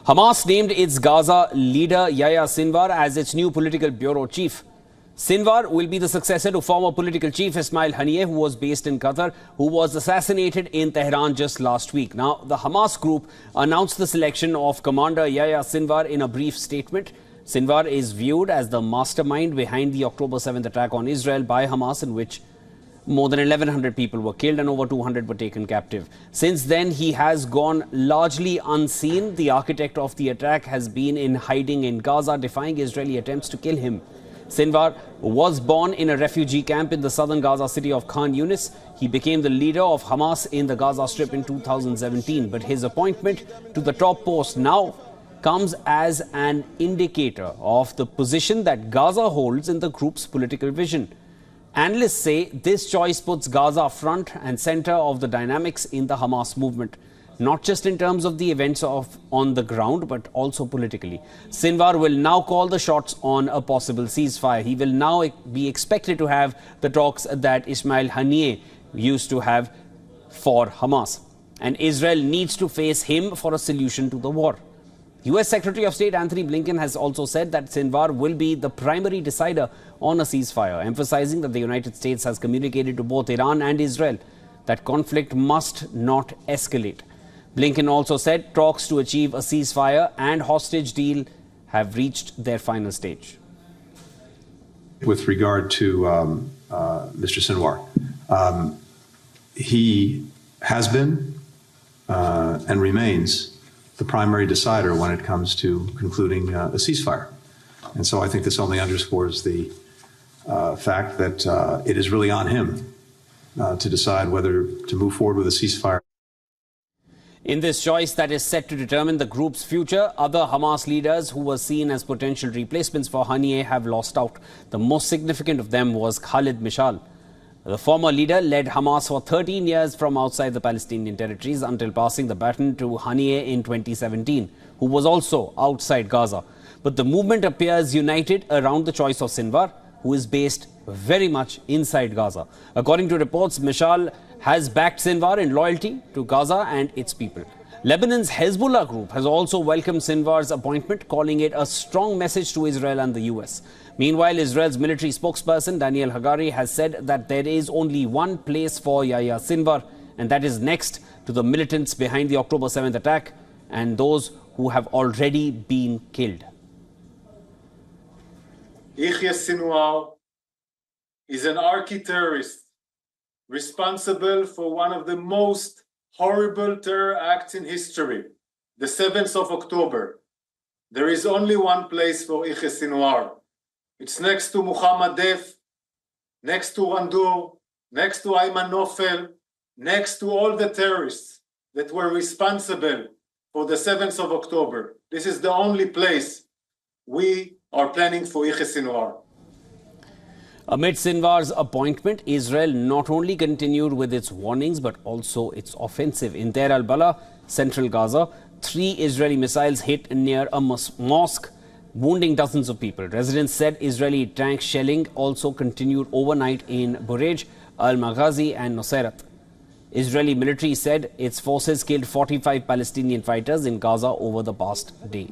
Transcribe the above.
Hamas named its Gaza leader Yahya Sinwar as its new political bureau chief. Sinwar will be the successor to former political chief Ismail Haniyeh, who was based in Qatar, who was assassinated in Tehran just last week. Now, the Hamas group announced the selection of Commander Yahya Sinwar in a brief statement. Sinwar is viewed as the mastermind behind the October 7th attack on Israel by Hamas, in which more than 1,100 people were killed and over 200 were taken captive. Since then, he has gone largely unseen. The architect of the attack has been in hiding in Gaza, defying Israeli attempts to kill him. Sinwar was born in a refugee camp in the southern Gaza city of Khan Yunis. He became the leader of Hamas in the Gaza Strip in 2017. But his appointment to the top post now comes as an indicator of the position that Gaza holds in the group's political vision. Analysts say this choice puts Gaza front and center of the dynamics in the Hamas movement, not just in terms of the events on the ground, but also politically. Sinwar will now call the shots on a possible ceasefire. He will now be expected to have the talks that Ismail Haniyeh used to have for Hamas. And Israel needs to face him for a solution to the war. US Secretary of State Antony Blinken has also said that Sinwar will be the primary decider on a ceasefire, emphasizing that the United States has communicated to both Iran and Israel that conflict must not escalate. Blinken also said talks to achieve a ceasefire and hostage deal have reached their final stage. With regard to Mr. Sinwar, he has been and remains the primary decider when it comes to concluding a ceasefire. And so I think this only underscores the fact that it is really on him to decide whether to move forward with a ceasefire. In this choice that is set to determine the group's future, other Hamas leaders who were seen as potential replacements for Haniyeh have lost out. The most significant of them was Khalid Mishal. The former leader led Hamas for 13 years from outside the Palestinian territories until passing the baton to Haniyeh in 2017, who was also outside Gaza. But the movement appears united around the choice of Sinwar, who is based very much inside Gaza. According to reports, Mishal has backed Sinwar in loyalty to Gaza and its people. Lebanon's Hezbollah group has also welcomed Sinwar's appointment, calling it a strong message to Israel and the US. Meanwhile, Israel's military spokesperson Daniel Hagari has said that there is only one place for Yahya Sinwar, and that is next to the militants behind the October 7th attack and those who have already been killed. Yahya Sinwar is an archi-terrorist responsible for one of the most horrible terror acts in history, the 7th of October. There is only one place for Yahya Sinwar. It's next to Muhammad Def, next to Randur, next to Ayman Nofel, next to all the terrorists that were responsible for the 7th of October. This is the only place we are planning for Yahya Sinwar. Amid Sinwar's appointment, Israel not only continued with its warnings but also its offensive. In Deir al-Balah, central Gaza, 3 Israeli missiles hit near a mosque, wounding dozens of people. Residents said Israeli tank shelling also continued overnight in Burej, Al-Maghazi and Nusayrat. Israeli military said its forces killed 45 Palestinian fighters in Gaza over the past day.